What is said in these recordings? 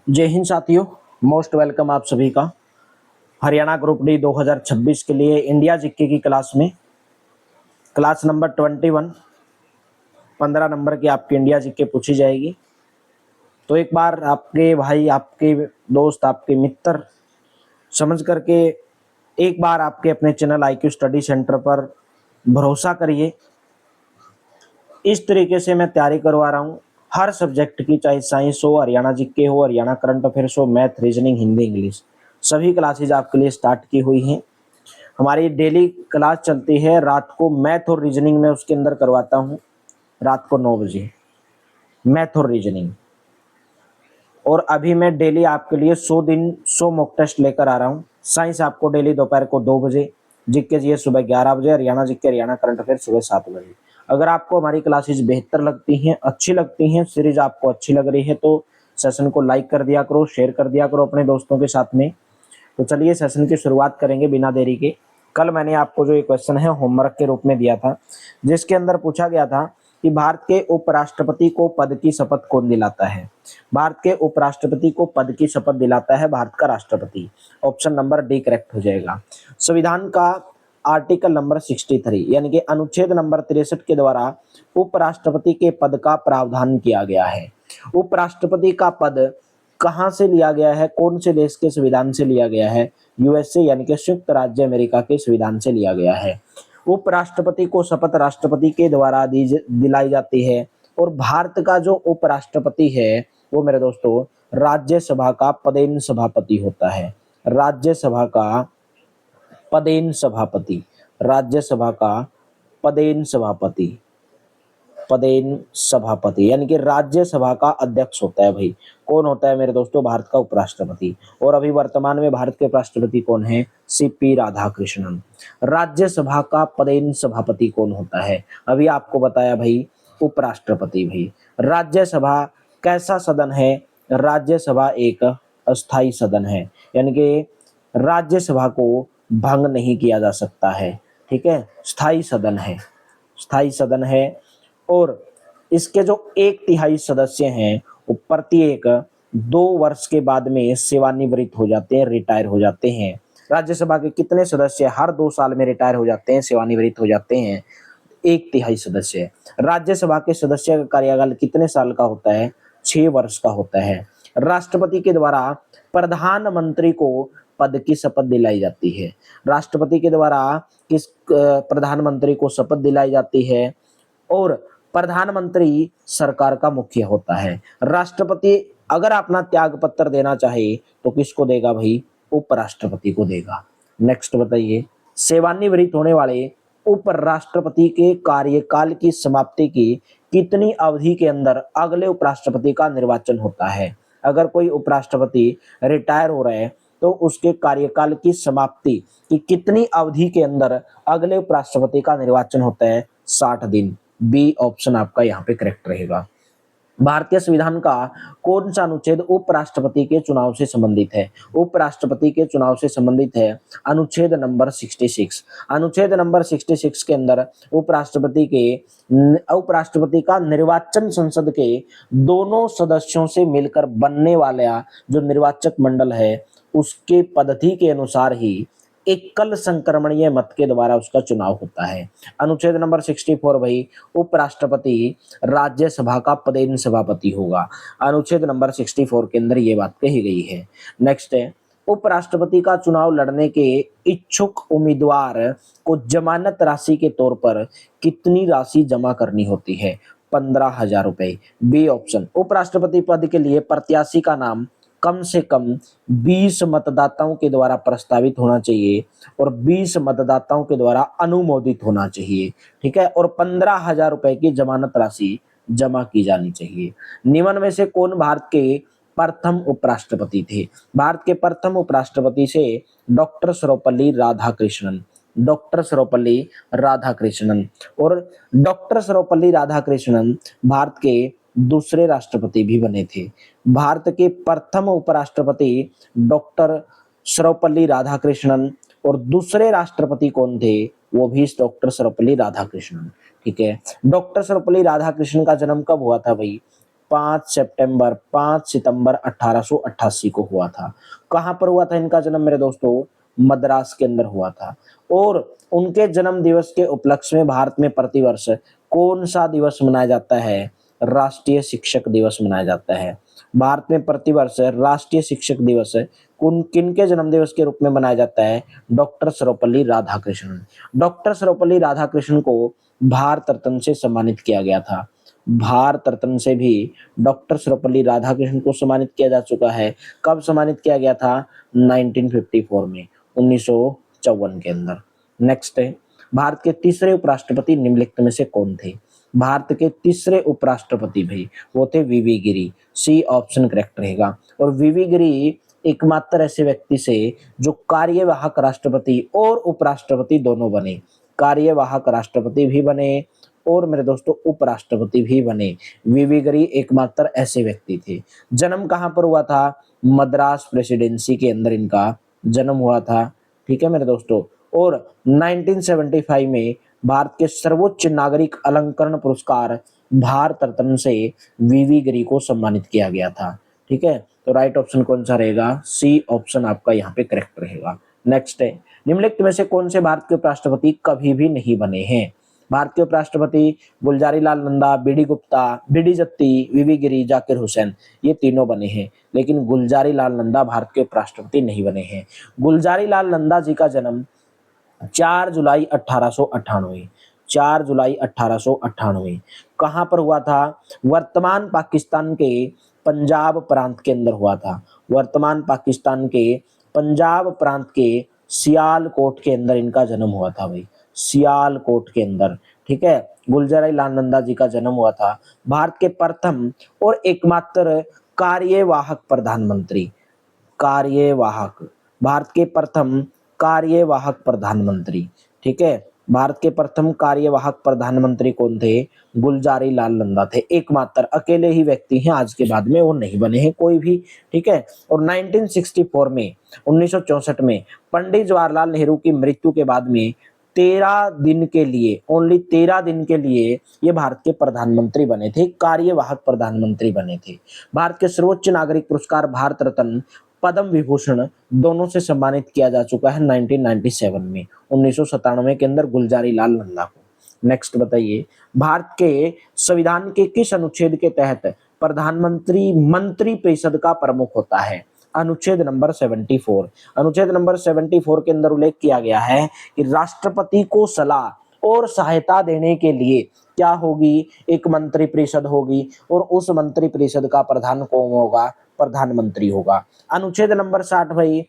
जय हिंद साथियों। Most welcome आप सभी का हरियाणा ग्रुप डी 2026 के लिए इंडिया जीके की क्लास में। क्लास नंबर 21, 15 नंबर की आपकी इंडिया जीके पूछी जाएगी। तो एक बार आपके भाई, आपके दोस्त, आपके मित्र समझ करके एक बार आपके अपने चैनल IQ स्टडी सेंटर पर भरोसा करिए। इस तरीके से मैं तैयारी करवा रहा हूँ हर सब्जेक्ट की, चाहे साइंस हो, हरियाणा जीके हो, हरियाणा करंट अफेयर्स हो, मैथ, रीजनिंग, हिंदी, इंग्लिश, सभी क्लासेज आपके लिए स्टार्ट की हुई हैं। हमारी डेली क्लास चलती है रात को, मैथ और रीजनिंग में उसके अंदर करवाता हूँ रात को 9 बजे मैथ और रीजनिंग। और अभी मैं डेली आपके लिए 100 दिन 100 मॉक टेस्ट लेकर आ रहा हूँ। साइंस आपको डेली दोपहर को 2 बजे, जीके ये सुबह 11 बजे, Haryana GK, Haryana current affair सुबह 7 बजे। अगर आपको हमारी क्लासेस बेहतर लगती हैं, अच्छी लगती हैं, सीरीज आपको अच्छी लग रही है तो सेशन को लाइक कर दिया करो, शेयर कर दिया करो अपने दोस्तों के साथ में। तो चलिए सेशन की शुरुआत करेंगे बिना देरी के। कल मैंने आपको जो ये क्वेश्चन है होमवर्क के रूप में दिया था, जिसके अंदर पूछा गया था कि भारत के उपराष्ट्रपति को पद की शपथ कौन दिलाता है। भारत के उपराष्ट्रपति को पद की शपथ दिलाता है भारत का राष्ट्रपति। ऑप्शन नंबर डी करेक्ट हो जाएगा। संविधान का आर्टिकल नंबर 63 यानी कि अनुच्छेद नंबर 63 के द्वारा उपराष्ट्रपति के पद का प्रावधान किया गया है। उपराष्ट्रपति का पद कहाँ से लिया गया है, कौन से देश के संविधान से लिया गया है? USA यानी कि संयुक्त राज्य अमेरिका के संविधान से लिया गया है। उपराष्ट्रपति को शपथ राष्ट्रपति के द्वारा दिलाई जाती है। और भारत का जो उपराष्ट्रपति है वो मेरे दोस्तों राज्यसभा का पदेन सभापति होता है। राज्यसभा का पदेन सभापति, राज्यसभा का पदेन सभापति, पदेन सभापति यानी कि राज्यसभा का अध्यक्ष होता है भाई। कौन होता है मेरे दोस्तों? भारत का उपराष्ट्रपति। और अभी वर्तमान में भारत के उपराष्ट्रपति कौन है? CP राधाकृष्णन। राज्यसभा का पदेन सभापति कौन होता है? अभी आपको बताया भाई, उपराष्ट्रपति भाई। राज्यसभा कैसा सदन है? राज्यसभा एक अस्थाई सदन है, यानी कि राज्यसभा को भंग नहीं किया जा सकता है। ठीक है, स्थायी सदन है, स्थायी सदन है। और इसके जो 1/3 सदस्य हैं वो प्रत्येक 2 वर्ष के बाद में सेवानिवृत्त हो जाते हैं, रिटायर हो जाते हैं। राज्यसभा के कितने सदस्य हर 2 साल में रिटायर हो जाते हैं, सेवानिवृत्त हो जाते हैं? 1/3 सदस्य। राज्यसभा के सदस्य का कार्यकाल कितने साल का होता है? 6 वर्ष का होता है। राष्ट्रपति के द्वारा प्रधानमंत्री को पद की शपथ दिलाई जाती है। राष्ट्रपति के द्वारा किस प्रधानमंत्री को शपथ दिलाई जाती है? और प्रधानमंत्री सरकार का मुखिय होता है। राष्ट्रपति अगर अपना त्याग पत्र देना चाहे तो किसको देगा भाई? उपराष्ट्रपति को देगा। नेक्स्ट बताइए, सेवानिवृत्त होने वाले उपराष्ट्रपति के कार्यकाल की समाप्ति की कितनी अवधि के अंदर अगले उपराष्ट्रपति का निर्वाचन होता है? अगर कोई उपराष्ट्रपति रिटायर हो रहे हैं तो उसके कार्यकाल की समाप्ति की कितनी अवधि के अंदर अगले उपराष्ट्रपति का निर्वाचन होता है? 60 दिन। बी ऑप्शन आपका यहाँ पे करेक्ट रहेगा। भारतीय संविधान का कौन सा अनुच्छेद उपराष्ट्रपति के चुनाव से संबंधित है? उपराष्ट्रपति के चुनाव से संबंधित है अनुच्छेद नंबर 66। अनुच्छेद नंबर 66 के अंदर उपराष्ट्रपति का निर्वाचन संसद के दोनों सदस्यों से मिलकर बनने वाला जो निर्वाचक मंडल है उसके पद्धति के अनुसार ही एकल संक्रमणीय मत के द्वारा उसका चुनाव होता है। अनुच्छेद नंबर 64 भाई, उपराष्ट्रपति राज्यसभा का पदेन सभापति होगा। अनुच्छेद नंबर 64 के अंदर ये बात कही गई है। नेक्स्ट है, उपराष्ट्रपति का चुनाव लड़ने के इच्छुक उम्मीदवार को जमानत राशि के तौर पर कितनी राशि जमा करनी होती है? 15,000 रुपए। B option. उपराष्ट्रपति पद के लिए प्रत्याशी का नाम कम से कम 20 मतदाताओं के द्वारा प्रस्तावित होना चाहिए और 20 मतदाताओं के द्वारा अनुमोदित होना चाहिए। ठीक है, और 15,000 रुपए की जमानत राशि जमा की जानी चाहिए। निम्न में से कौन भारत के प्रथम उपराष्ट्रपति थे? भारत के प्रथम उपराष्ट्रपति से डॉक्टर सर्वपल्ली राधाकृष्णन। डॉक्टर सर्वपल्ली राधाकृष्णन। और डॉक्टर सर्वपल्ली राधाकृष्णन भारत के दूसरे राष्ट्रपति भी बने थे। भारत के प्रथम उपराष्ट्रपति डॉक्टर सर्वपल्ली राधाकृष्णन और दूसरे राष्ट्रपति कौन थे? वो भी डॉक्टर सर्वपल्ली राधाकृष्णन। ठीक है, डॉक्टर सर्वपल्ली राधाकृष्णन का जन्म कब हुआ था भाई? 5 सितंबर 1888 को हुआ था। कहां पर हुआ था इनका जन्म मेरे दोस्तों? मद्रास के अंदर हुआ था। और उनके जन्म दिवस के उपलक्ष्य में भारत में प्रतिवर्ष कौन सा दिवस मनाया जाता है? राष्ट्रीय शिक्षक दिवस मनाया जाता है। भारत में प्रतिवर्ष राष्ट्रीय शिक्षक दिवस कुन किन के जन्म दिवस के रूप में मनाया जाता है? डॉक्टर सर्वपल्ली राधाकृष्णन। डॉक्टर सर्वपल्ली राधाकृष्णन को भारत रत्न से सम्मानित किया गया था। भारत रत्न से भी डॉक्टर सर्वपल्ली राधाकृष्णन को सम्मानित किया जा चुका है। कब सम्मानित किया गया था? 1954 में, 1954 के अंदर। नेक्स्ट है, भारत के तीसरे उपराष्ट्रपति निम्नलिखित में से कौन थे? भारत के तीसरे उपराष्ट्रपति भाई वो थे वीवी गिरी। सी ऑप्शन करेक्ट रहेगा। और वीवी गिरी एकमात्र ऐसे व्यक्ति से जो कार्यवाहक राष्ट्रपति और उपराष्ट्रपति दोनों बने। कार्यवाहक राष्ट्रपति भी बने और मेरे दोस्तों उपराष्ट्रपति भी बने। वीवी गिरी एकमात्र ऐसे व्यक्ति थे। जन्म कहां पर हुआ था? मद्रास प्रेसिडेंसी के अंदर इनका जन्म हुआ था। ठीक है मेरे दोस्तों। और 1975 में भारत के सर्वोच्च नागरिक अलंकरण पुरस्कार भारत रत्न से वीवी गिरी को सम्मानित किया गया था। ठीक है, तो राइट ऑप्शन कौन सा रहेगा? सी ऑप्शन आपका यहाँ पे करेक्ट रहेगा। नेक्स्ट है, निम्नलिखित में से कौन से भारत के उपराष्ट्रपति कभी भी नहीं बने हैं? भारत के उपराष्ट्रपति गुलजारी लाल नंदा, बीडी गुप्ता, बीडी जत्ती, वीवी गिरी, जाकिर हुसैन, ये तीनों बने हैं, लेकिन गुलजारी लाल नंदा भारत के उपराष्ट्रपति नहीं बने हैं। गुलजारी लाल नंदा जी का जन्म 4 जुलाई 1898, 4 जुलाई 1898 कहां पर हुआ था? वर्तमान पाकिस्तान के पंजाब प्रांत के अंदर हुआ था। वर्तमान पाकिस्तान के पंजाब प्रांत के सियालकोट के अंदर इनका जन्म हुआ था भाई, सियालकोट के अंदर। ठीक है, गुलजारी लाल नंदा जी का जन्म हुआ था। भारत के प्रथम और एकमात्र कार्यवाहक प्रधानमंत्री, कार्यवाहक, भारत के प्रथम कार्यवाहक प्रधानमंत्री। ठीक है, भारत के प्रथम कार्यवाहक प्रधानमंत्री कौन थे? गुलजारी लाल नंदा थे। एकमात्र अकेले ही व्यक्ति हैं, आज के बाद में वो नहीं बने हैं कोई भी। ठीक है, और 1964 में, 1964 में पंडित जवाहरलाल नेहरू की मृत्यु के बाद में 13 दिन के लिए, ओनली 13 दिन के लिए ये भारत के प्रधानमंत्री बने थे, कार्यवाहक प्रधानमंत्री बने थे। भारत के सर्वोच्च नागरिक पुरस्कार भारत रत्न, पद्म विभूषण दोनों से सम्मानित किया जा चुका है 1997 में, 1997 के अंदर गुलजारी लाल नंदा को। नेक्स्ट बताइए, भारत के संविधान के किस अनुच्छेद के तहत प्रधानमंत्री मंत्री परिषद का प्रमुख होता है? अनुच्छेद नंबर 74। अनुच्छेद नंबर 74 के अंदर उल्लेख किया गया है कि राष्ट्रपति को सलाह और सहायता देने के लिए क्या होगी? एक मंत्री परिषद होगी और उस मंत्री परिषद का प्रधान कौन होगा? प्रधानमंत्री होगा। अनुच्छेद नंबर 60 भाई,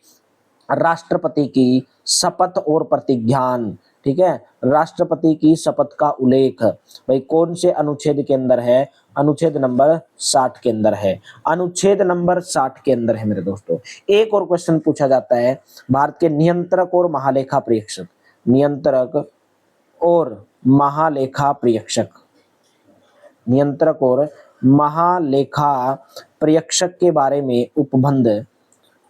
राष्ट्रपति की शपथ और प्रतिज्ञान। ठीक है, राष्ट्रपति की शपथ का उल्लेख भाई कौन से अनुच्छेद के अंदर है? अनुच्छेद नंबर 60 के अंदर है। अनुच्छेद नंबर 60 के अंदर है मेरे दोस्तों। एक और क्वेश्चन पूछा जाता है, भारत के नियंत्रक और महालेखा परीक्षक, नियंत्रक और महालेखा परीक्षक, नियंत्रक और महालेखा परीक्षक के बारे में उपबंध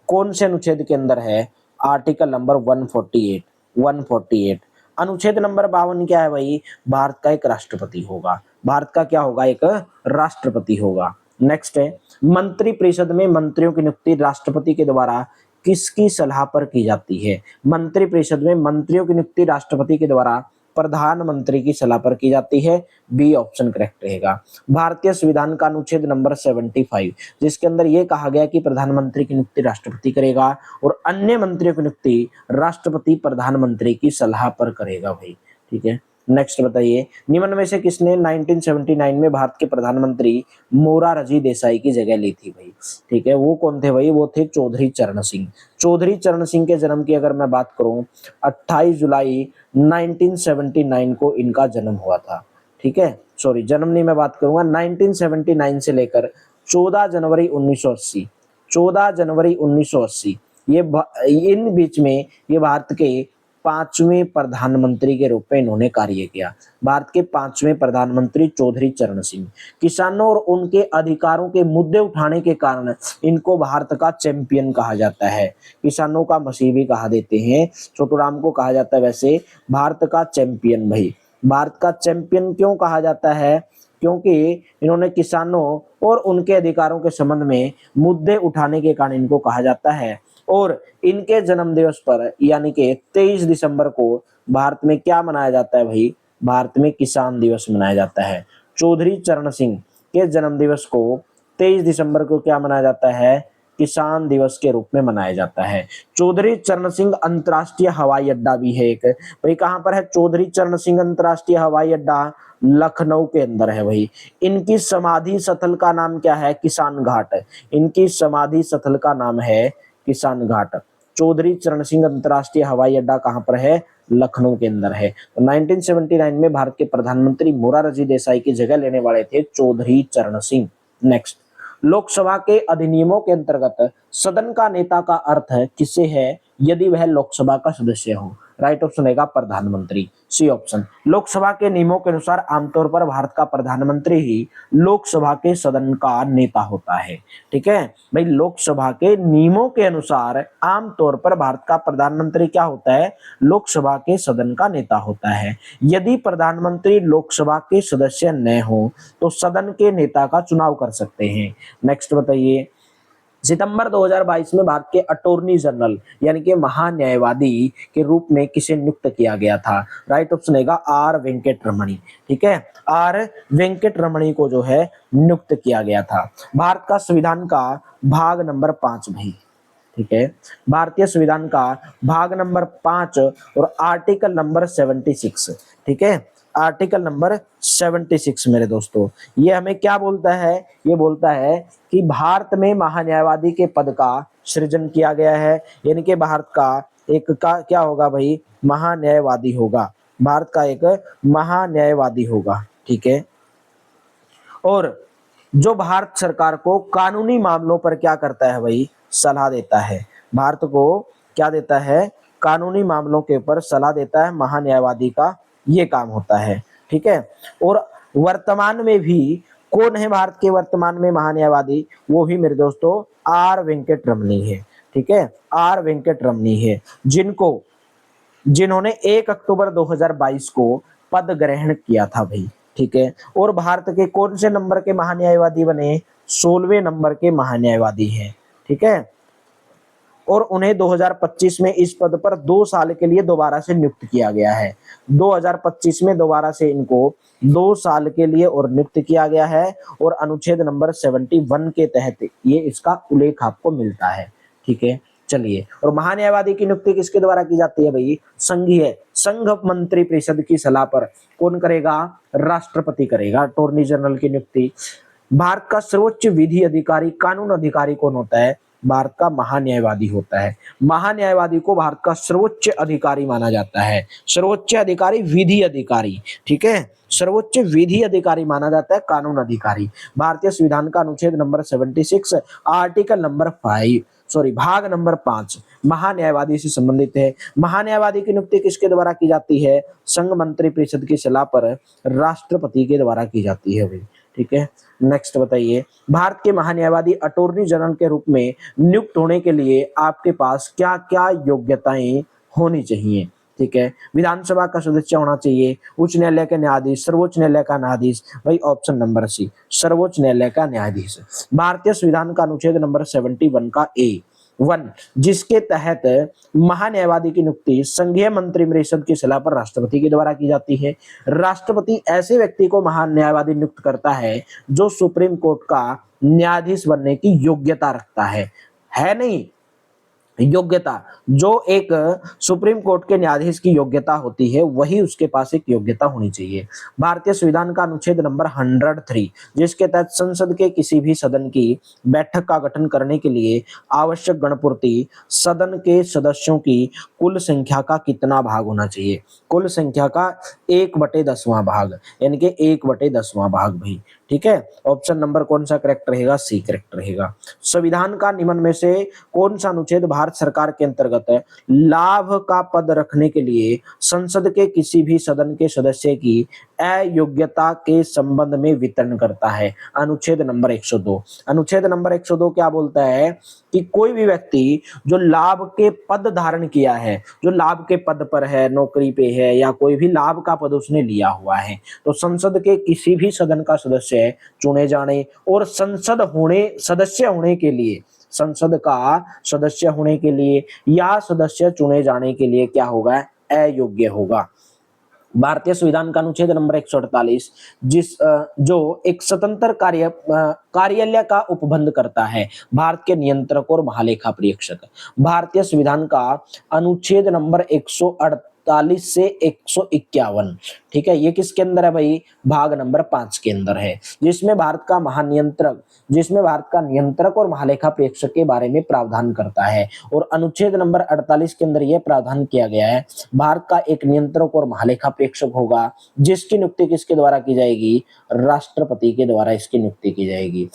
कौन से अनुच्छेद के अंदर है? Article number 148, 148। अनुच्छेद नंबर 52 क्या है भाई? भारत का एक राष्ट्रपति होगा। भारत का क्या होगा? एक राष्ट्रपति होगा। नेक्स्ट है, मंत्री परिषद में मंत्रियों की नियुक्ति राष्ट्रपति के द्वारा किसकी सलाह पर की जाती है? मंत्री परिषद में मंत्रियों की नियुक्ति राष्ट्रपति के द्वारा प्रधानमंत्री की सलाह पर की जाती है। बी ऑप्शन करेक्ट रहेगा। भारतीय संविधान का अनुच्छेद नंबर 75, जिसके अंदर यह कहा गया कि प्रधानमंत्री की नियुक्ति राष्ट्रपति करेगा और अन्य मंत्रियों की नियुक्ति राष्ट्रपति प्रधानमंत्री की सलाह पर करेगा भाई। ठीक है, नेक्स्ट बताइए, निम्न में से किसने 1979 में भारत के प्रधानमंत्री मोरारजी देसाई की जगह ली थी भाई? ठीक है, वो कौन थे भाई? वो थे चौधरी चरण सिंह। चौधरी चरण सिंह के जन्म की अगर मैं बात करूं, 28 जुलाई 1979 को इनका जन्म हुआ था। ठीक है, सॉरी जन्म नहीं, मैं बात करूंगा 1979 से लेकर 14 जनवरी 1980, 14 जनवरी 1980 ये इन बीच में ये भारत के 5वें प्रधानमंत्री के रूप में इन्होंने कार्य किया। भारत के 5वें प्रधानमंत्री चौधरी चरण सिंह। किसानों और उनके अधिकारों के मुद्दे उठाने के कारण इनको भारत का चैंपियन कहा जाता है। किसानों का मसीह भी कहा देते हैं, छोटूराम को कहा जाता है वैसे भारत का चैंपियन भाई। भारत का चैंपियन क्यों कहा जाता है? क्योंकि इन्होंने किसानों और उनके अधिकारों के संबंध में मुद्दे उठाने के कारण इनको कहा जाता है। और इनके जन्म दिवस पर यानी कि 23 दिसंबर को भारत में क्या मनाया जाता है भाई, भारत में किसान दिवस मनाया जाता है। चौधरी चरण सिंह के जन्म दिवस को 23 दिसंबर को क्या मनाया जाता है, किसान दिवस के रूप में मनाया जाता है। चौधरी चरण सिंह अंतर्राष्ट्रीय हवाई अड्डा भी है एक, भाई कहां पर है चौधरी चरण सिंह अंतर्राष्ट्रीय हवाई अड्डा, लखनऊ के अंदर है भाई। इनकी समाधि स्थल का नाम क्या है, किसान घाट। इनकी समाधि स्थल का नाम है किसान घाट। चौधरी चरण सिंह अंतर्राष्ट्रीय हवाई अड्डा कहां पर है, लखनऊ के अंदर है। तो 1979 में भारत के प्रधानमंत्री मोरारजी देसाई की जगह लेने वाले थे चौधरी चरण सिंह। नेक्स्ट, लोकसभा के अधिनियमों के अंतर्गत सदन का नेता का अर्थ है किसे है, यदि वह लोकसभा का सदस्य हो। राइट ऑप्शन रहेगा प्रधानमंत्री, सी ऑप्शन। लोकसभा के नियमों के अनुसार आमतौर पर भारत का प्रधानमंत्री ही लोकसभा के सदन का नेता होता है। ठीक है भाई, लोकसभा के नियमों के अनुसार आमतौर पर भारत का प्रधानमंत्री क्या होता है, लोकसभा के सदन का नेता होता है। यदि प्रधानमंत्री लोकसभा के सदस्य न हो तो सदन के नेता का चुनाव कर सकते हैं। नेक्स्ट बताइए, सितंबर 2022 में भारत के अटॉर्नी जनरल यानी कि महान्यायवादी के रूप में किसे नियुक्त किया गया था। राइट ऑप्शन रहेगा आर वेंकट रमणी। ठीक है, आर वेंकट रमणी को जो है नियुक्त किया गया था। भारत का संविधान का भाग नंबर 5 भाई, ठीक है, भारतीय संविधान का भाग नंबर 5 और आर्टिकल नंबर 76, ठीक है, आर्टिकल नंबर 76 मेरे दोस्तों, ये हमें क्या बोलता है, ये बोलता है कि भारत में महान्यायवादी के पद का सृजन किया गया है। यानी कि भारत का एक का क्या होगा भाई, महान्यायवादी होगा, भारत का एक महान्यायवादी होगा। ठीक है, और जो भारत सरकार को कानूनी मामलों पर क्या करता है भाई, सलाह देता है। भारत को क्या देता है, कानूनी मामलों के ऊपर सलाह देता है, महान्यायवादी का ये काम होता है। ठीक है, और वर्तमान में भी कौन है भारत के वर्तमान में महान्यायवादी, वो भी मेरे दोस्तों आर वेंकट रमणी है। ठीक है, आर वेंकट रमणी है, जिन्होंने 1 अक्टूबर 2022 को पद ग्रहण किया था भाई। ठीक है, और भारत के कौन से नंबर के महान्यायवादी बने, 16वें नंबर के महान्यायवादी हैं। ठीक है, और उन्हें 2025 में इस पद पर 2 साल के लिए दोबारा से नियुक्त किया गया है। 2025 में दोबारा से इनको 2 साल के लिए और नियुक्त किया गया है, और अनुच्छेद नंबर 71 के तहत ये इसका उल्लेख आपको मिलता है। ठीक है, चलिए, और महान्यायवादी की नियुक्ति किसके द्वारा की जाती है भाई, संघ मंत्री परिषद की सलाह पर कौन करेगा, राष्ट्रपति करेगा अटॉर्नी जनरल की नियुक्ति। भारत का सर्वोच्च विधि अधिकारी, कानून अधिकारी कौन होता है, भारत का महान्यायवादी होता है। महान्यायवादी को भारत का सर्वोच्च अधिकारी माना जाता है, सर्वोच्च अधिकारी, विधि अधिकारी। ठीक है, सर्वोच्च विधि अधिकारी माना जाता है, कानून अधिकारी। भारतीय संविधान का अनुच्छेद नंबर 76 आर्टिकल नंबर 5 भाग नंबर 5 महान्यायवादी से संबंधित है। महान्यायवादी की नियुक्ति किसके द्वारा की जाती है, संघ मंत्री परिषद की सलाह पर राष्ट्रपति के द्वारा की जाती है भाई। ठीक है, नेक्स्ट बताइए, भारत के महान्यायवादी अटॉर्नी जनरल के रूप में नियुक्त होने के लिए आपके पास क्या क्या योग्यताएं होनी चाहिए। ठीक है, विधानसभा का सदस्य होना चाहिए, उच्च न्यायालय का न्यायाधीश, सर्वोच्च न्यायालय का न्यायाधीश, भाई ऑप्शन नंबर सी, सर्वोच्च न्यायालय का न्यायाधीश। भारतीय संविधान का अनुच्छेद नंबर 71 का A1, जिसके तहत महान्यायवादी की नियुक्ति संघीय मंत्रिपरिषद की सलाह पर राष्ट्रपति के द्वारा की जाती है। राष्ट्रपति ऐसे व्यक्ति को महान्यायवादी नियुक्त करता है जो सुप्रीम कोर्ट का न्यायाधीश बनने की योग्यता रखता है नहीं, योग्यता, जो एक सुप्रीम कोर्ट के न्यायाधीश की योग्यता होती है वही उसके पास एक योग्यता होनी चाहिए। भारतीय संविधान का अनुच्छेद नंबर 103, जिसके तहत संसद के किसी भी सदन की बैठक का गठन करने के लिए आवश्यक गणपूर्ति सदन के सदस्यों की कुल संख्या का कितना भाग होना चाहिए, कुल संख्या का 1/10वां भाग, यानी कि 1/10वां भाग भाई। ठीक है, ऑप्शन नंबर कौन सा करेक्ट रहेगा, सी करेक्ट रहेगा। संविधान का निम्न में से कौन सा अनुच्छेद भारत सरकार के अंतर्गत लाभ का पद रखने के लिए संसद के किसी भी सदन के सदस्य की अयोग्यता के संबंध में वितरण करता है। अनुच्छेद नंबर 102। अनुच्छेद नंबर 102 क्या बोलता है कि कोई भी व्यक्ति जो लाभ के पद धारण किया है, जो लाभ के पद पर है, नौकरी पे है या कोई भी लाभ का पद उसने लिया हुआ है, तो संसद के किसी भी सदन का सदस्य चुने जाने और सदस्य होने के लिए, संसद का सदस्य होने के लिए या सदस्य चुने जाने के लिए क्या होगा, अयोग्य होगा। भारतीय संविधान का अनुच्छेद नंबर 148 जो एक स्वतंत्र कार्यालय का उपबंध करता है भारत के नियंत्रक और महालेखा परीक्षक। भारतीय संविधान का अनुच्छेद नंबर 148 से 151, ठीक है, ये किसके अंदर है भाई, भाग नंबर 5 के अंदर है, जिसमें भारत का नियंत्रक और महालेखा परीक्षक के बारे में प्रावधान करता है। और अनुच्छेद नंबर 48 के अंदर यह प्रावधान किया गया है, भारत का एक नियंत्रक और महालेखा परीक्षक होगा, जिसकी नियुक्ति किसके द्वारा की जाएगी, राष्ट्रपति के द्वारा इसकी नियुक्ति की जाएगी।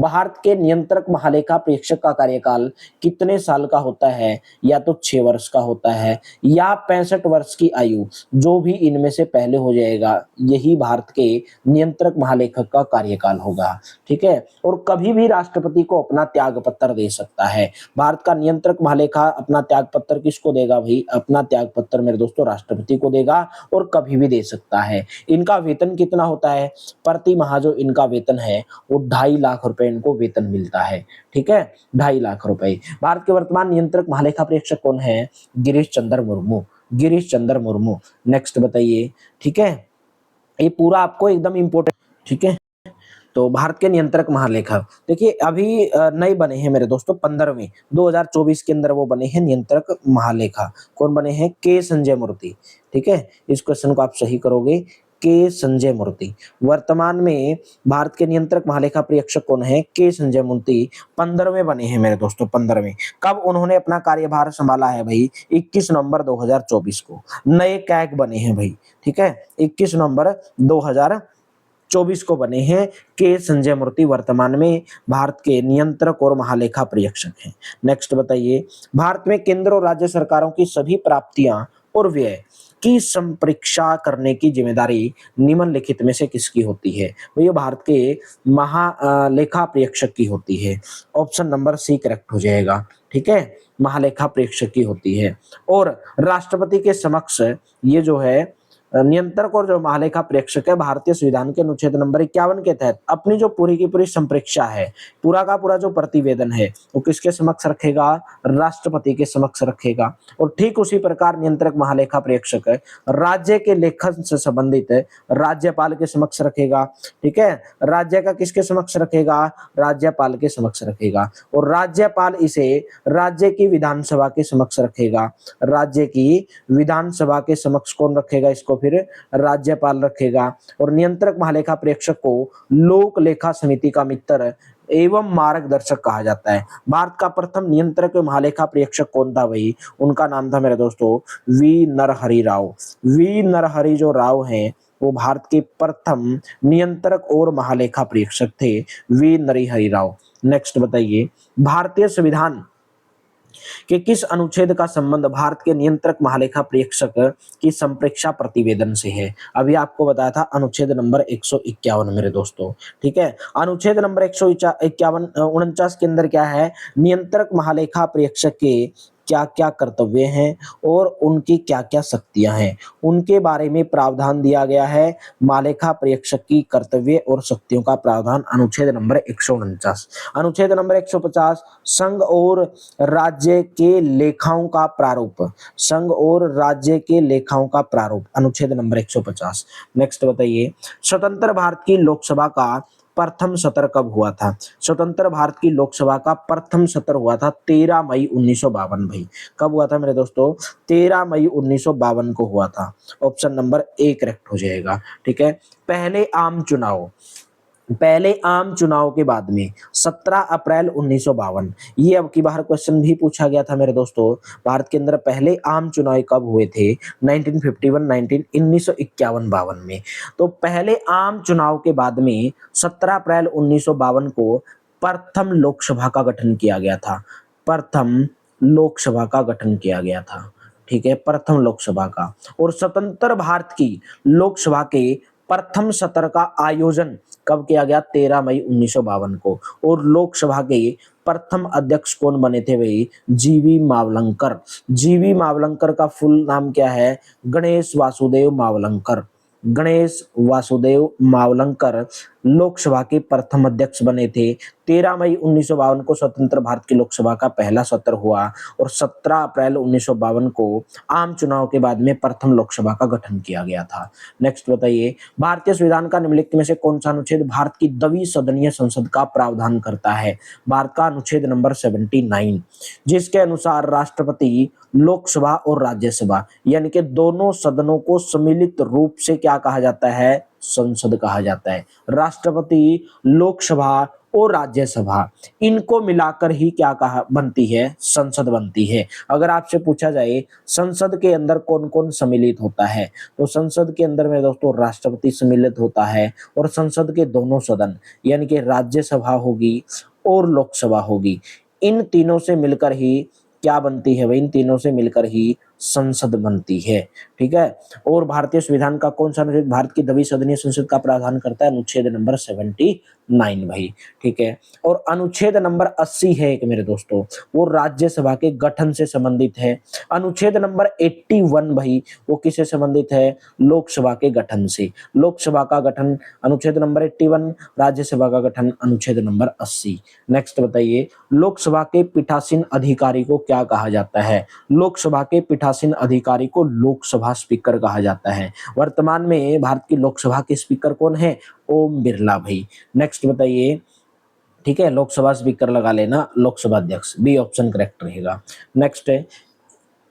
भारत के नियंत्रक महालेखा परीक्षक का कार्यकाल कितने साल का होता है, या तो 6 वर्ष का होता है या 65 वर्ष की आयु, जो भी इनमें से पहले हो जाएगा, यही भारत के नियंत्रक महालेखक का कार्यकाल होगा, ठीक है। और कभी भी राष्ट्रपति को अपना त्याग पत्र दे सकता है। भारत का नियंत्रक महालेखा अपना त्याग पत्र किसको देगा भाई, अपना त्याग पत्र मेरे दोस्तों राष्ट्रपति को देगा, और कभी भी दे सकता है। इनका वेतन कितना होता है, प्रति माह जो इनका वेतन है वो 2.5 लाख रुपए इनको वेतन मिलता है, ठीक है, 2.5 लाख रुपए। भारत के वर्तमान नियंत्रक महालेखा परीक्षक कौन है, गिरीश चंद्र मुर्मू। नेक्स्ट बताइए, ठीक है, ये पूरा आपको एकदम इंपोर्टेंट, ठीक है। तो भारत के नियंत्रक महालेखा देखिए अभी नए बने हैं मेरे दोस्तों, 15वें 2024 के अंदर वो बने हैं नियंत्रक महालेखा। कौन बने हैं, के संजय मूर्ति, ठीक है, इस क्वेश्चन को आप सही करोगे, के संजय मूर्ति। वर्तमान में भारत के नियंत्रक महालेखा परीक्षक कौन है, के संजय मूर्ति 15वें बने हैं मेरे दोस्तों, 15वें। कब उन्होंने अपना कार्यभार संभाला है भाई, 21 नवंबर 2024 को। नए कैग बने हैं भाई, ठीक है, 21 नवंबर 2024 को बने हैं के संजय मूर्ति, वर्तमान में भारत के नियंत्रक और महालेखा परीक्षक हैं। नेक्स्ट बताइए, भारत में केंद्र और राज्य सरकारों की सभी प्राप्तियां और व्यय की संप्रेक्षा करने की जिम्मेदारी निम्नलिखित में से किसकी होती है, भैया भारत के महालेखा परीक्षक की होती है। ऑप्शन नंबर सी करेक्ट हो जाएगा, ठीक है, महालेखा परीक्षक की होती है। और राष्ट्रपति के समक्ष ये जो है नियंत्रक और जो महालेखा परीक्षक है, भारतीय संविधान के अनुच्छेद नंबर 51 के तहत अपनी जो पूरी की पूरी संप्रेक्षा है, पूरा का पूरा जो प्रतिवेदन है, वो किसके समक्ष रखेगा, राष्ट्रपति के समक्ष रखेगा। और ठीक उसी प्रकार नियंत्रक महालेखा परीक्षक राज्य के लेखन से संबंधित राज्यपाल के समक्ष रखेगा, ठीक है, राज्य का किसके समक्ष रखेगा, राज्यपाल के समक्ष रखेगा। और राज्यपाल इसे राज्य की विधानसभा के समक्ष रखेगा, राज्य की विधानसभा के समक्ष कौन रखेगा, इसको फिर राज्यपाल रखेगा। और नियंत्रक महालेखा परीक्षक को लोक लेखा समिति का मित्र एवं मार्गदर्शक कहा जाता है। भारत का प्रथम नियंत्रक महालेखा परीक्षक कौन था भाई, उनका नाम था मेरे दोस्तों वी नरहरि राव। वी नरहरि जो राव हैं वो भारत के प्रथम नियंत्रक और महालेखा परीक्षक थे, वी नरहरि राव। नेक्स्ट बताइए, भारतीय संविधान कि किस अनुच्छेद का संबंध भारत के नियंत्रक महालेखा परीक्षक की संप्रेक्षा प्रतिवेदन से है। अभी आपको बताया था अनुच्छेद नंबर 151 मेरे दोस्तों, ठीक है। अनुच्छेद नंबर 149 के अंदर क्या है, नियंत्रक महालेखा परीक्षक के क्या क्या कर्तव्य हैं और उनकी क्या क्या शक्तियां हैं, उनके बारे में प्रावधान दिया गया है। महालेखा परीक्षक की कर्तव्य और शक्तियों का प्रावधान अनुच्छेद नंबर 149। अनुच्छेद नंबर 150 संघ और राज्य के लेखाओं का प्रारूप, संघ और राज्य के लेखाओं का प्रारूप, अनुच्छेद नंबर 150। नेक्स्ट बताइए, स्वतंत्र भारत की लोकसभा का प्रथम सत्र कब हुआ था। स्वतंत्र भारत की लोकसभा का प्रथम सत्र हुआ था 13 मई 1952 भाई। कब हुआ था मेरे दोस्तों, 13 मई 1952 को हुआ था। ऑप्शन नंबर ए करेक्ट हो जाएगा, ठीक है। पहले आम चुनाव के बाद में 17 अप्रैल 1952, ये अब की बार क्वेश्चन भी पूछा गया था मेरे दोस्तों, भारत के अंदर पहले आम चुनाव कब हुए थे, 1951 में। तो पहले आम चुनाव के बाद में 17 अप्रैल 1952 को प्रथम लोकसभा का गठन किया गया था, प्रथम लोकसभा का गठन किया गया था, ठीक है, प्रथम लोकसभा का। और स्वतंत्र भारत की लोकसभा के प्रथम सत्र का आयोजन कब किया गया? 13 मई 1952 को। और लोकसभा के प्रथम अध्यक्ष कौन बने थे भाई? जीवी मावलंकर। जीवी मावलंकर का फुल नाम क्या है? गणेश वासुदेव मावलंकर। गणेश वासुदेव मावलंकर लोकसभा के प्रथम अध्यक्ष बने थे। 13 मई 1952 को स्वतंत्र भारत की लोकसभा का पहला सत्र हुआ और 17 अप्रैल 1952 को आम चुनाव के बाद में प्रथम लोकसभा का गठन किया गया था। नेक्स्ट बताइए, भारतीय संविधान का निम्नलिखित में से कौन सा अनुच्छेद भारत की द्विसदनीय संसद का प्रावधान करता है? भारत का अनुच्छेद नंबर 79, जिसके अनुसार राष्ट्रपति, लोकसभा और राज्यसभा यानी कि दोनों सदनों को सम्मिलित रूप से क्या कहा जाता है? संसद कहा जाता है। राष्ट्रपति, लोकसभा और राज्यसभा, इनको मिलाकर ही क्या कहा बनती है? संसद बनती है। अगर आपसे पूछा जाए संसद के अंदर कौन कौन सम्मिलित होता है, तो संसद के अंदर में दोस्तों राष्ट्रपति सम्मिलित होता है और संसद के दोनों सदन यानी कि राज्यसभा होगी और लोकसभा होगी, इन तीनों से मिलकर ही क्या बनती है भाई? इन तीनों से मिलकर ही संसद बनती है। ठीक है। और भारतीय संविधान का कौन सा अनुच्छेद भारत की द्विसदनीय संसद का प्रावधान करता है? अनुच्छेद नंबर 79 भाई। ठीक है। और अनुच्छेद नंबर 80 है एक मेरे दोस्तों, वो राज्यसभा के गठन से संबंधित है। अनुच्छेद नंबर 81 भाई, वो किससे संबंधित है? लोकसभा के गठन से। लोकसभा का गठन अनुच्छेद नंबर 81, राज्यसभा का गठन अनुच्छेद नंबर 80। नेक्स्ट बताइए, लोकसभा के पीठासीन अधिकारी को क्या कहा जाता है? लोकसभा के पीठासीन अधिकारी को लोकसभा स्पीकर कहा जाता है। वर्तमान में भारत की लोकसभा के स्पीकर कौन है? ओम बिरला भाई। नेक्स्ट बताइए, ठीक है, लोकसभा स्पीकर लगा लेना, लोकसभा अध्यक्ष, बी ऑप्शन करेक्ट रहेगा। नेक्स्ट है,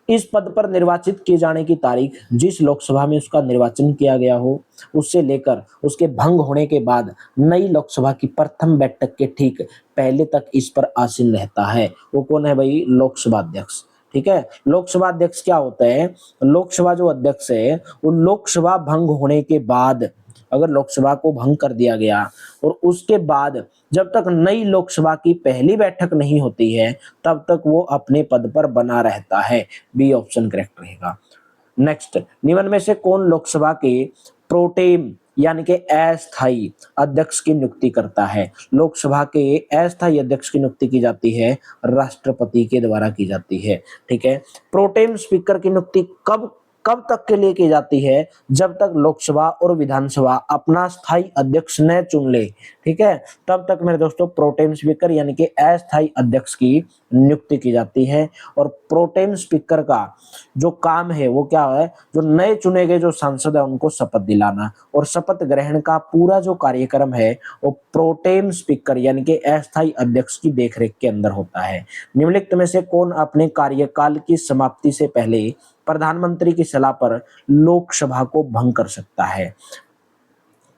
इस पद पर निर्वाचित किए जाने की तारीख जिस लोकसभा में उसका निर्वाचन किया गया हो उससे लेकर उसके भंग होने के बाद नई लोकसभा की प्रथम बैठक के ठीक पहले तक इस पर आसीन रहता है। वो कौन है भाई? लोकसभा अध्यक्ष। ठीक है। लोकसभा अध्यक्ष क्या होता है? लोकसभा जो अध्यक्ष है वो लोकसभा भंग होने के बाद, अगर लोकसभा को भंग कर दिया गया और उसके बाद जब तक नई लोकसभा की पहली बैठक नहीं होती है तब तक वो अपने पद पर बना रहता है। बी ऑप्शन करेक्ट रहेगा। नेक्स्ट, निम्न में से कौन लोकसभा के प्रोटेम यानी कि अस्थायी अध्यक्ष की नियुक्ति करता है? लोकसभा के अस्थायी अध्यक्ष की नियुक्ति की जाती है राष्ट्रपति के द्वारा की जाती है। ठीक है। प्रोटेम स्पीकर की नियुक्ति कब कब तक के लिए की जाती है? जब तक लोकसभा और विधानसभा अपना स्थायी अध्यक्ष न चुन ले। ठीक है, तब तक मेरे दोस्तों प्रोटेम स्पीकर यानी कि अस्थायी अध्यक्ष की नियुक्ति की जाती है। और प्रोटेम स्पीकर का जो काम है वो क्या है? जो नए चुने गए जो सांसद है उनको शपथ दिलाना, और शपथ ग्रहण का पूरा जो कार्यक्रम है वो प्रोटेम स्पीकर यानी कि अस्थायी अध्यक्ष की देखरेख के अंदर होता है। निम्नलिखित में से कौन अपने कार्यकाल की समाप्ति से पहले प्रधानमंत्री की सलाह पर लोकसभा को भंग कर सकता है?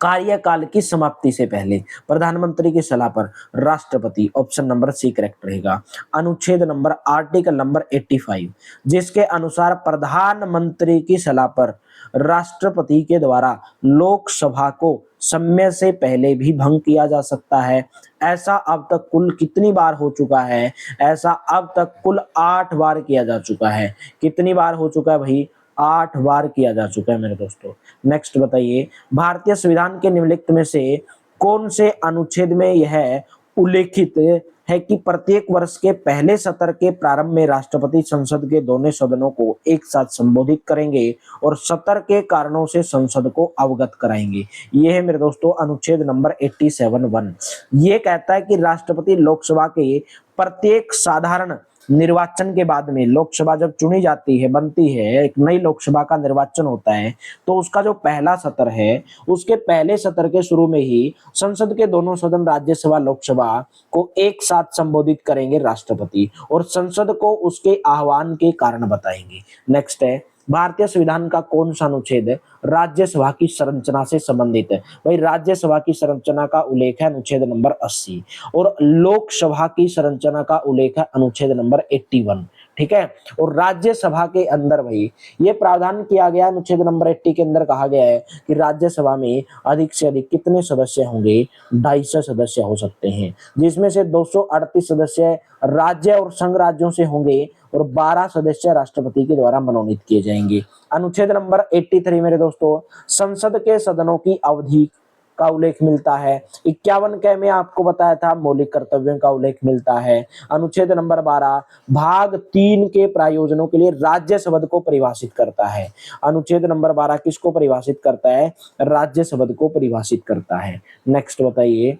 कार्यकाल की समाप्ति से पहले प्रधानमंत्री की सलाह पर राष्ट्रपति, ऑप्शन नंबर सी करेक्ट रहेगा। अनुच्छेद नंबर आर्टिकल नंबर 85, जिसके अनुसार प्रधानमंत्री की सलाह पर राष्ट्रपति के द्वारा लोकसभा को समय से पहले भी भंग किया जा सकता है। ऐसा अब तक कुल कितनी बार हो चुका है? ऐसा अब तक कुल 8 बार किया जा चुका है। कितनी बार हो चुका है भाई? 8 बार किया जा चुका है मेरे दोस्तों। नेक्स्ट बताइए, भारतीय संविधान के निम्नलिखित में से कौन से अनुच्छेद में यह उल्लेखित है कि प्रत्येक वर्ष के पहले सत्र के प्रारंभ में राष्ट्रपति संसद के दोनों सदनों को एक साथ संबोधित करेंगे और सत्र के कारणों से संसद को अवगत कराएंगे? ये है मेरे दोस्तों अनुच्छेद नंबर 87(1). ये कहता है कि राष्ट्रपति लोकसभा के प्रत्येक साधारण निर्वाचन के बाद में, लोकसभा जब चुनी जाती है, बनती है, एक नई लोकसभा का निर्वाचन होता है, तो उसका जो पहला सत्र है उसके पहले सत्र के शुरू में ही संसद के दोनों सदन राज्यसभा लोकसभा को एक साथ संबोधित करेंगे राष्ट्रपति, और संसद को उसके आह्वान के कारण बताएंगे। नेक्स्ट है, भारतीय संविधान का कौन सा अनुच्छेद राज्यसभा की संरचना से संबंधित है? भाई राज्यसभा की संरचना का उल्लेख है अनुच्छेद नंबर 80 और लोकसभा की संरचना का उल्लेख है अनुच्छेद नंबर 81। ठीक है। और राज्यसभा के अंदर भाई ये प्रावधान किया गया अनुच्छेद नंबर 80 के अंदर कहा गया है कि राज्यसभा में अधिक से अधिक कितने सदस्य होंगे, 250 सदस्य हो सकते हैं, जिसमें से 238 सदस्य राज्य और संघ राज्यों से होंगे और 12 सदस्य राष्ट्रपति के द्वारा मनोनीत किए जाएंगे। अनुच्छेद नंबर 83 मेरे दोस्तों, संसद के सदनों की अवधि का उल्लेख मिलता है। 51 के में आपको बताया था मौलिक कर्तव्यों का उल्लेख मिलता है। अनुच्छेद नंबर 12 भाग 3 के प्रायोजनों के लिए राज्य शब्द को परिभाषित करता है। अनुच्छेद नंबर 12 किसको परिभाषित करता है, राज्य शब्द को परिभाषित करता है। नेक्स्ट बताइए,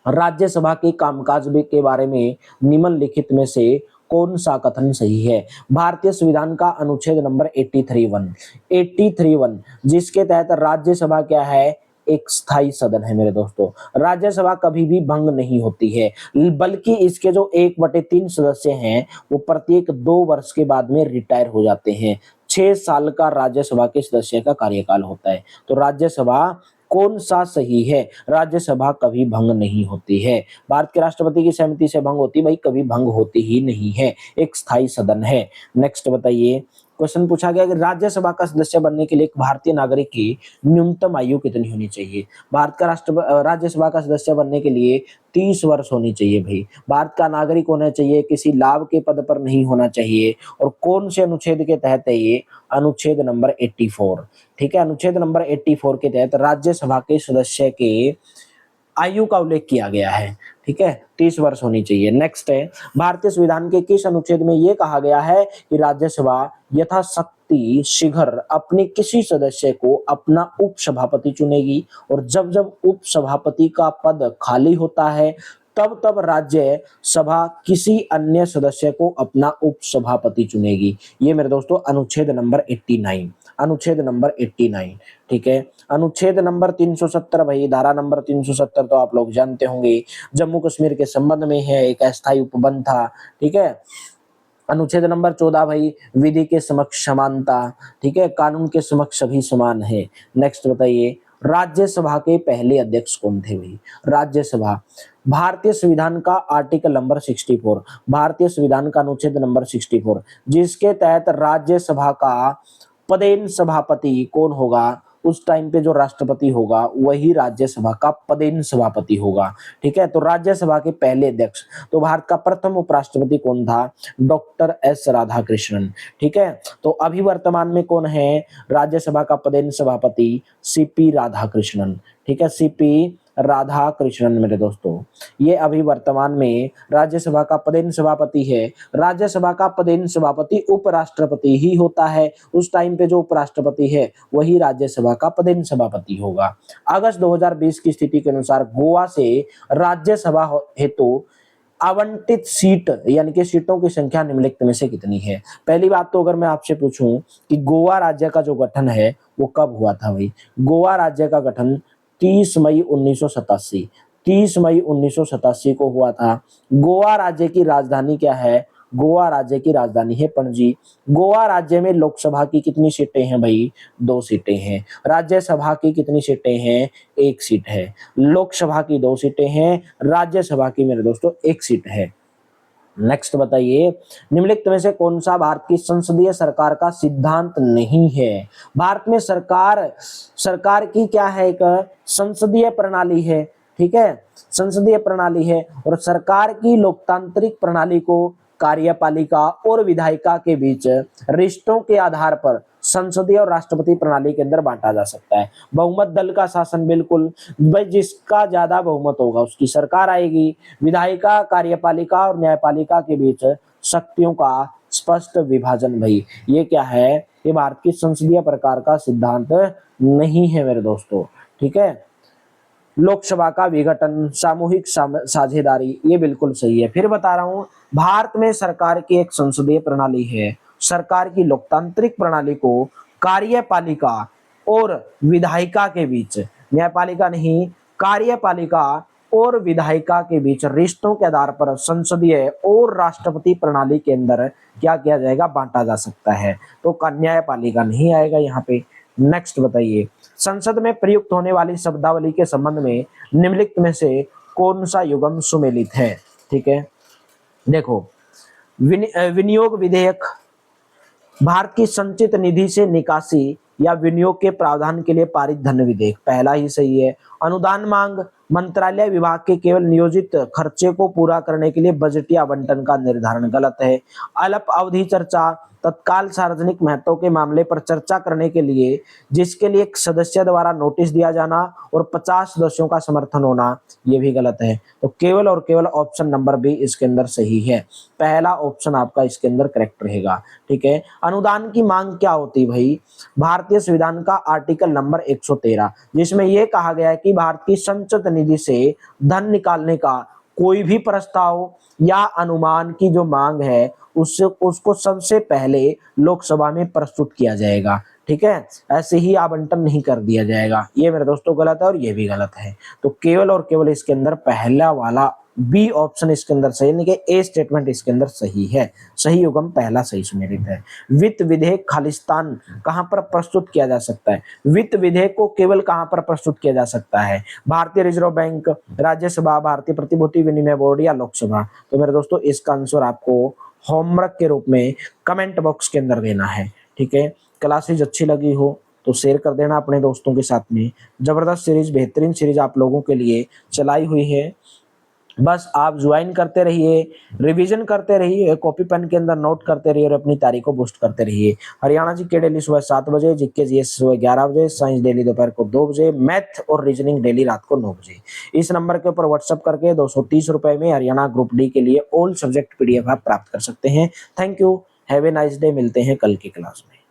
राज्यसभा के कामकाज के बारे में निम्नलिखित में से कौन सा कथन सही है। भारतीय संविधान का अनुच्छेद नंबर 83(1) जिसके तहत राज्यसभा क्या है, एक स्थायी सदन है मेरे दोस्तों। राज्यसभा कभी भी भंग नहीं होती है, बल्कि इसके जो 1/3 सदस्य हैं वो प्रत्येक 2 वर्ष के बाद में रिटायर हो जाते हैं। 6 साल का राज्यसभा के सदस्य का कार्यकाल होता है। तो राज्यसभा कौन सा सही है, राज्यसभा कभी भंग नहीं होती है। भारत के राष्ट्रपति की सहमति से भंग होती, भाई कभी भंग होती ही नहीं है, एक स्थायी सदन है। नेक्स्ट बताइए, क्वेश्चन पूछा गया कि राज्यसभा का सदस्य बनने के लिए एक भारतीय नागरिक की न्यूनतम आयु कितनी होनी चाहिए। भारत का राज्यसभा का सदस्य बनने के लिए 30 वर्ष होनी चाहिए भाई। भारत का नागरिक होना चाहिए, किसी लाभ के पद पर नहीं होना चाहिए। और कौन से अनुच्छेद के तहत है ये, अनुच्छेद नंबर 84। ठीक है, अनुच्छेद नंबर 84 के तहत राज्यसभा के सदस्य के आयु का उल्लेख किया गया है। ठीक है, 30 वर्ष होनी चाहिए। नेक्स्ट है, भारतीय संविधान के किस अनुच्छेद में यह कहा गया है कि राज्यसभा यथाशक्ति शीघ्र अपने किसी सदस्य को अपना उपसभापति चुनेगी, और जब जब उपसभापति का पद खाली होता है तब तब राज्य सभा किसी अन्य सदस्य को अपना उपसभापति चुनेगी। ये मेरे दोस्तों अनुच्छेद नंबर 89, अनुच्छेद नंबर 89। ठीक है, अनुच्छेद नंबर 370 भाई, धारा नंबर 370 तो आप लोग जानते होंगे, जम्मू कश्मीर के संबंध में है, एक अस्थायी उपबंध था। ठीक है, अनुच्छेद नंबर 14 भाई, विधि के समक्ष समानता। ठीक है, कानून के समक्ष सभी समान है। नेक्स्ट बताइए, राज्यसभा के पहले अध्यक्ष कौन थे भाई। राज्यसभा, भारतीय संविधान का आर्टिकल नंबर 64, भारतीय संविधान का अनुच्छेद नंबर 64, जिसके तहत राज्यसभा का पदेन सभापति कौन होगा, उस टाइम पे जो राष्ट्रपति होगा वही राज्यसभा का पदेन सभापति होगा। ठीक है, तो राज्यसभा के पहले अध्यक्ष, तो भारत का प्रथम उपराष्ट्रपति कौन था, डॉक्टर एस राधाकृष्णन। ठीक है, तो अभी वर्तमान में कौन है राज्यसभा का पदेन सभापति, सीपी राधाकृष्णन। ठीक है, सीपी राधाकृष्णन मेरे दोस्तों, ये अभी वर्तमान में राज्यसभा का पदेन सभापति है। राज्यसभा का पदेन सभापति उपराष्ट्रपति ही होता है, उस टाइम पे जो उपराष्ट्रपति है वही राज्यसभा का पदेन सभापति होगा। अगस्त 2020 की स्थिति के अनुसार गोवा से राज्यसभा हेतु आवंटित सीट यानी कि सीटों की संख्या निम्नलिखित में से कितनी है। पहली बात तो अगर मैं आपसे पूछूं कि गोवा राज्य का जो गठन है वो कब हुआ था भाई, गोवा राज्य का गठन 30 मई 1987, 30 मई 1987 को हुआ था। गोवा राज्य की राजधानी क्या है, गोवा राज्य की राजधानी है पणजी। गोवा राज्य में लोकसभा की कितनी सीटें हैं भाई, 2 सीटें हैं। राज्यसभा की कितनी सीटें हैं, 1 सीट है। लोकसभा की 2 सीटें हैं, राज्यसभा की मेरे दोस्तों 1 सीट है। नेक्स्ट बताइए, निम्नलिखित में से कौन सा भारत की संसदीय सरकार का सिद्धांत नहीं है। भारत में सरकार की क्या है, एक संसदीय प्रणाली है। ठीक है, संसदीय प्रणाली है, और सरकार की लोकतांत्रिक प्रणाली को कार्यपालिका और विधायिका के बीच रिश्तों के आधार पर संसदीय और राष्ट्रपति प्रणाली के अंदर बांटा जा सकता है। बहुमत दल का शासन, बिल्कुल भाई, जिसका ज्यादा बहुमत होगा उसकी सरकार आएगी। विधायिका, कार्यपालिका और न्यायपालिका के बीच शक्तियों का स्पष्ट विभाजन भाई, ये क्या है, ये भारत की संसदीय प्रकार का सिद्धांत नहीं है मेरे दोस्तों। ठीक है, लोकसभा का विघटन, सामूहिक साझेदारी, ये बिल्कुल सही है। फिर बता रहा हूं, भारत में सरकार की एक संसदीय प्रणाली है। सरकार की लोकतांत्रिक प्रणाली को कार्यपालिका और विधायिका के बीच, न्यायपालिका नहीं, कार्यपालिका और विधायिका के बीच रिश्तों के आधार पर संसदीय और राष्ट्रपति प्रणाली के अंदर क्या किया जाएगा, बांटा जा सकता है। तो न्यायपालिका नहीं आएगा यहाँ पे। नेक्स्ट बताइए, संसद में प्रयुक्त होने वाली शब्दावली के संबंध में निम्नलिखित में से कौन सा युग्म सुमेलित है। ठीक है, देखो विनियोग विधेयक, भारत की संचित निधि से निकासी या विनियोग के प्रावधान के लिए पारित धन विधेयक, पहला ही सही है। अनुदान मांग, मंत्रालय विभाग के केवल नियोजित खर्चे को पूरा करने के लिए बजटीय आवंटन का निर्धारण, गलत है। अल्प अवधि चर्चा, तत्काल सार्वजनिक महत्व के मामले पर चर्चा करने के लिए जिसके लिए एक सदस्य द्वारा नोटिस दिया जाना और 50 सदस्यों का समर्थन होना, ये भी गलत है। तो केवल और केवल ऑप्शन नंबर बी इसके अंदर सही है, पहला ऑप्शन आपका इसके अंदर करेक्ट रहेगा। ठीक है, अनुदान की मांग क्या होती भाई, भारतीय संविधान का आर्टिकल नंबर 113, जिसमें यह कहा गया है कि भारत की संचित निधि से धन निकालने का कोई भी प्रस्ताव या अनुमान की जो मांग है उसको सबसे पहले लोकसभा में प्रस्तुत किया जाएगा। ठीक है, ऐसे ही आवंटन नहीं कर दिया जाएगा। ये मेरे दोस्तों गलत है और ये भी गलत है। तो केवल और केवल इसके अंदर पहला वाला बी ऑप्शन इसके अंदर सही, यानी कि ए स्टेटमेंट इसके अंदर सही है। सही युग्म पहला सही सुमेलित है। वित्त विधेयक खालिस्तान कहां पर प्रस्तुत किया जा सकता है? वित्त विधेयक को केवल कहां पर प्रस्तुत किया जा सकता है? भारतीय रिजर्व बैंक, राज्यसभा, भारतीय प्रतिभूति विनिमय बोर्ड या लोकसभा? तो मेरे दोस्तों इसका आंसर आपको होमवर्क के रूप में कमेंट बॉक्स के अंदर देना है। ठीक है, क्लासेज अच्छी लगी हो तो शेयर कर देना अपने दोस्तों के साथ में। जबरदस्त सीरीज, बेहतरीन सीरीज आप लोगों के लिए चलाई हुई है। बस आप ज्वाइन करते रहिए, रिवीजन करते रहिए, कॉपी पेन के अंदर नोट करते रहिए और अपनी तारीख को बूस्ट करते रहिए। हरियाणा जी के डेली सुबह 7 बजे, जीके जीएस सुबह 11 बजे, साइंस डेली दोपहर को 2 बजे, मैथ और रीजनिंग डेली रात को 9 बजे। इस नंबर के ऊपर व्हाट्सएप करके 230 रुपए में हरियाणा ग्रुप डी के लिए ऑल सब्जेक्ट पीडीएफ आप प्राप्त कर सकते हैं। Thank you, have a nice day. मिलते हैं कल की क्लास में।